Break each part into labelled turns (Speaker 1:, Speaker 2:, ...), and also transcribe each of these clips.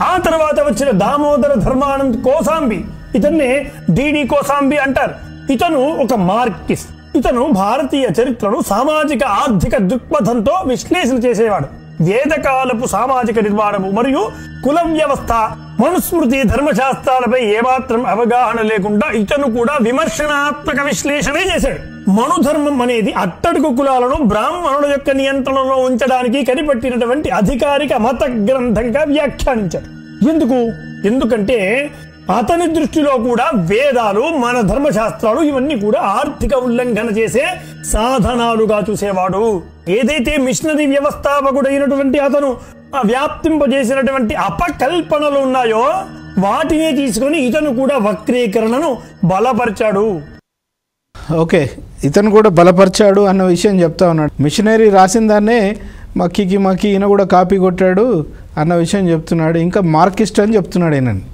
Speaker 1: ఆ తర్వాత వచ్చిన దామోదర ధర్మానంద్ కోసాంబి, ఇతన్నే డిడి కోసాంబి అంటారు. ఇతను ఒక మార్క్సిస్ట్. ఇతను భారతీయ చరిత్రను సామాజిక ఆర్థిక దృక్పథంతో విశ్లేషణ చేసేవాడు. వేదకాలపు సామాజిక నిర్మాణము మరియు కుల వ్యవస్థ, మనుస్మృతి, ధర్మశాస్త్రాలపై ఏమాత్రం అవగాహన లేకుండా ఇతను కూడా విమర్శనాత్మక విశ్లేషణే చేశాడు. మనుధర్మం అనేది అట్టడుగు కులాలను బ్రాహ్మణుల యొక్క నియంత్రణలో ఉంచడానికి కనిపెట్టినటువంటి అధికారిక మత గ్రంథంగా వ్యాఖ్యానించాడు. ఎందుకంటే అతని దృష్టిలో కూడా వేదాలు, మన ధర్మశాస్త్రాలు ఇవన్నీ కూడా ఆర్థిక ఉల్లంఘన చేసే సాధనాలుగా చూసేవాడు. ఏదైతే మిషనరీ వ్యవస్థాపకుడైనటువంటి అతను వ్యాప్తింపజేసినటువంటి అపకల్పనలు ఉన్నాయో వాటిని తీసుకొని ఇతను కూడా వక్రీకరణను బలపరిచాడు.
Speaker 2: ఓకే, ఇతను కూడా బలపరిచాడు అన్న విషయం చెప్తా ఉన్నాడు. మిషనరీ రాసిన దాన్నే మక్కి ఈయన కూడా కాపీ కొట్టాడు అన్న విషయం చెప్తున్నాడు. ఇంకా మార్కిస్ట్ అని చెప్తున్నాడు ఈయనని.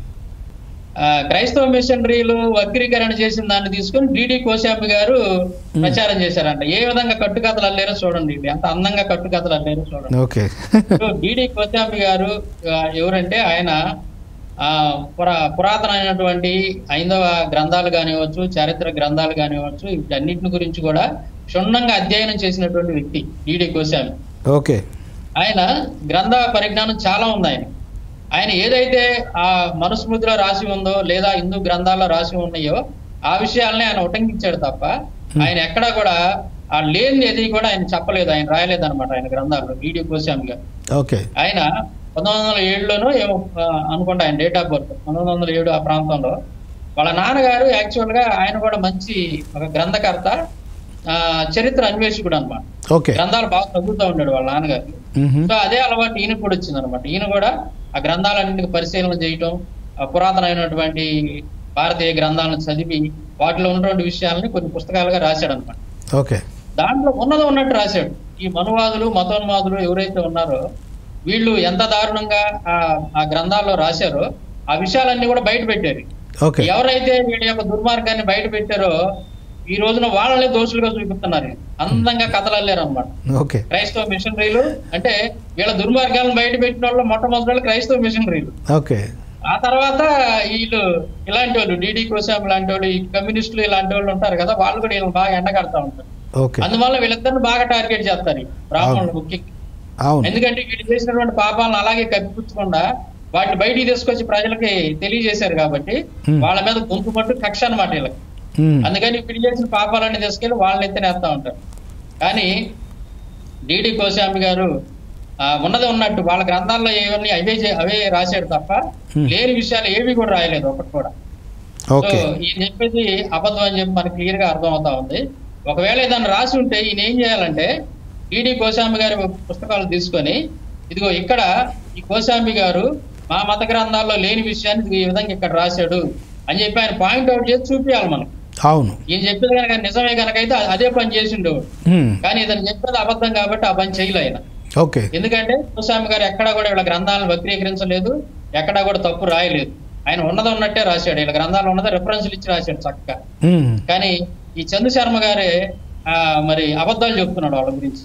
Speaker 3: క్రైస్తవ మిషనరీలు వక్రీకరణ చేసిన దాన్ని తీసుకుని డిడి కోశాంబి గారు ప్రచారం చేశారంట. ఏ విధంగా కట్టుకథలు అల్లారో చూడండి, ఎంత అందంగా కట్టుకథలు అల్లారో చూడండి.
Speaker 2: ఓకే,
Speaker 3: డిడి కోశాంబి గారు ఎవరంటే ఆయన పురాతనమైనటువంటి హైందవ గ్రంథాలు కానివ్వచ్చు, చారిత్రక గ్రంథాలు కానివ్వచ్చు, వీటన్నిటిని గురించి కూడా క్షుణ్ణంగా అధ్యయనం చేసినటువంటి వ్యక్తి డిడి కోశాంబి.
Speaker 2: ఓకే,
Speaker 3: ఆయన గ్రంథ పరిజ్ఞానం చాలా ఉంది. ఆయన ఏదైతే ఆ మనుస్మృతిలో రాసి ఉందో లేదా హిందూ గ్రంథాల్లో రాసి ఉన్నాయో ఆ విషయాలని ఆయన ఉటంకించాడు తప్ప ఆయన ఎక్కడా కూడా ఆ లేని ఏది కూడా ఆయన చెప్పలేదు, ఆయన రాయలేదు అనమాట ఆయన గ్రంథాల్లో డిడి కోశాంబి గారు. ఆయన 1907లోనో ఏమో అనుకుంటా, ఆయన డేట్ ఆఫ్ బర్త్ 1907 ఆ ప్రాంతంలో. వాళ్ళ నాన్నగారు యాక్చువల్ గా ఆయన కూడా మంచి ఒక గ్రంథకర్త, చరిత్ర అన్వేషకుడు అనమాట. గ్రంథాలు బాగా చదువుతూ ఉన్నాడు వాళ్ళ నాన్నగారు. సో అదే అలవాటు ఈయన కూడా వచ్చింది అనమాట. ఈయన కూడా ఆ గ్రంథాలన్నింటికి పరిశీలన చేయటం, పురాతనమైనటువంటి భారతీయ గ్రంథాలను చదివి వాటిలో ఉన్నటువంటి విషయాలని కొన్ని పుస్తకాలుగా రాశాడు అనమాట. దాంట్లో ఉన్నది ఉన్నట్టు రాశాడు. ఈ మనువాదులు, మతోన్మాదులు ఎవరైతే ఉన్నారో వీళ్ళు ఎంత దారుణంగా ఆ గ్రంథాల్లో రాశారో ఆ విషయాలన్నీ కూడా బయట పెట్టారు. ఎవరైతే వీళ్ళ యొక్క దుర్మార్గాన్ని బయట పెట్టారో ఈ రోజున వాళ్ళని దోషులుగా చూపిస్తున్నారు. అందంగా కథలు అల్లారు అనమాట క్రైస్తవ మిషనరీలు. అంటే వీళ్ళ దుర్మార్గాలను బయట పెట్టిన వాళ్ళు మొట్టమొదటి క్రైస్తవ మిషనరీలు. ఆ తర్వాత వీళ్ళు ఇలాంటి వాళ్ళు డిడి కోశాంబి లాంటి వాళ్ళు, ఈ కమ్యూనిస్టులు ఇలాంటి వాళ్ళు ఉంటారు కదా, వాళ్ళు కూడా వీళ్ళని బాగా ఎండగడతా ఉంటారు. అందువల్ల వీళ్ళిద్దరిని బాగా టార్గెట్ చేస్తారు బ్రాహ్మణులు ముఖ్యంగా. ఎందుకంటే వీళ్ళు చేసినటువంటి పాపాలను అలాగే కప్పిపుచ్చకుండా వాటిని బయటికి తీసుకొచ్చి ప్రజలకి తెలియజేశారు కాబట్టి వాళ్ళ మీద గొంతు పట్టు కక్ష అనమాట వీళ్ళకి. అందుకని వీళ్ళు చేసిన పాపాలన్నీ తీసుకెళ్లి వాళ్ళని ఎత్తినేస్తా ఉంటారు. కానీ డిడి కోశాంబి గారు ఉన్నది ఉన్నట్టు వాళ్ళ గ్రంథాల్లో ఏవన్నీ అవే రాశాడు తప్ప లేని విషయాలు ఏవి కూడా రాయలేదు ఒకటి కూడా. సో ఈయన చెప్పేది అబద్ధం అని చెప్పి మనకు క్లియర్ గా అర్థం అవుతా ఉంది. ఒకవేళ ఏదైనా రాసి ఉంటే ఈయన ఏం చేయాలంటే డిడి కోశాంబి గారి పుస్తకాలు తీసుకొని ఇదిగో ఇక్కడ ఈ కోశాంబి గారు మా మత గ్రంథాల్లో లేని విషయాన్ని ఈ విధంగా ఇక్కడ రాశాడు అని చెప్పి ఆయన పాయింట్ అవుట్ చేసి చూపించాలి మనం. ఈయన చెప్పేది కనుక నిజమే కనుకైతే అదే పని చేసిండు. కానీ ఇతను చెప్పేది అబద్ధం కాబట్టి ఆ పని చేయలే ఆయన. ఎందుకంటే కోశాంబి గారు ఎక్కడా కూడా వీళ్ళ గ్రంథాలను వక్రీకరించలేదు, ఎక్కడా కూడా తప్పు రాయలేదు. ఆయన ఉన్నది ఉన్నట్టే రాశాడు. వీళ్ళ గ్రంథాలు ఉన్నదే రిఫరెన్స్లు ఇచ్చి రాశాడు చక్కగా. కానీ ఈ చందు శర్మ గారే మరి అబద్ధాలు చెప్తున్నాడు వాళ్ళ గురించి.